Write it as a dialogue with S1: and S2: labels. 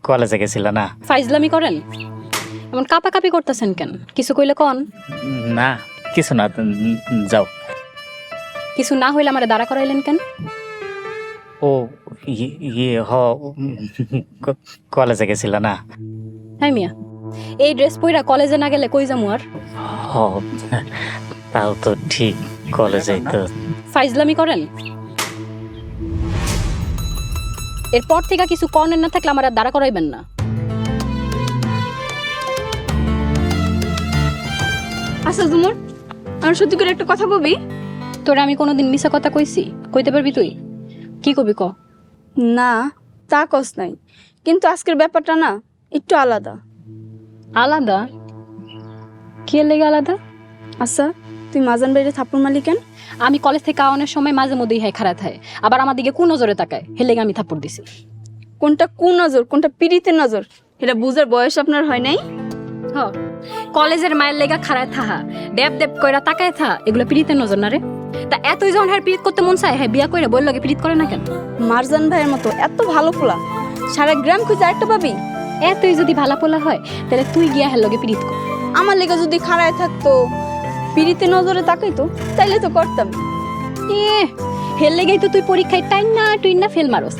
S1: কলেজে গেছিল না?
S2: ফাইজলামি করেন? এমন কাপাকাপি করতেছেন কেন? কিছু কইলে কন।
S1: না কিছু না, যাও।
S2: কিছু না হইলে আমারে দাঁড়া করাইলেন কেন?
S1: ও ইয়ে কলেজে গেছিল না?
S2: হ্যাঁ মিয়া, এই ড্রেস পইরা কলেজে না গেলে কই যামু আর?
S1: হ, তাও তো ঠিক, কলেজে তো।
S2: ফাইজলামি করেন? এরপর থেকে কিছু কনের না থাকলে আমার আর দাঁড়া করাইবেন না।
S3: আচ্ছা জুমুর, আমার সত্যি করে একটা কথা কবি?
S2: তোরে আমি কোনোদিন মিছা কথা কইছি? কইতে পারবি তুই? কি কবি ক?
S3: না, তা কস নাই, কিন্তু আজকের ব্যাপারটা না একটু আলাদা।
S2: আলাদা? কি লেগে আলাদা?
S3: আচ্ছা, তুই মাজান বাইরে থাপ্পড় মারলি কেন?
S2: আমি কলেজ থেকে আওয়ানোর সময় মাঝে মধ্যেই হয় খারাপ হয়, আবার আমার দিকে কোন নজরে তাকায়, হেলেগে আমি থাপ্পড় দিছি।
S3: কোনটা কোন নজর, কোনটা পিড়িতের নজর, এটা বুঝার বয়স আপনার হয় নাই?
S2: হ, কলেজের মায়ের লেগা খারায় থাহা, দেব দেব কইরা তাকায় থাহা, এগুলো পীড়িতের নজর না রে? তা এতই যখন হ্যাঁ পীড়িত করতে মন চায়, হ্যাঁ বিয়া কইরা বই লাগে পীড়িত করে না কেন?
S3: মারজান ভাইয়ের মতো এত ভালো ফোলা সারা গ্রাম খুঁজে আরেকটা পাবি?
S2: এতই যদি ভালা পোলা হয় তাহলে তুই গিয়া হ্যাঁ লগে পীড়িত কর।
S3: আমার লেগে যদি খাড়ায় থাকতো, পিড়িতে নজরে তাকাইতো, তাইলে তো করতাম।
S2: এ হেল লেগেই তো তুই পরীক্ষায় টাইম না টুইন না ফেল মারস।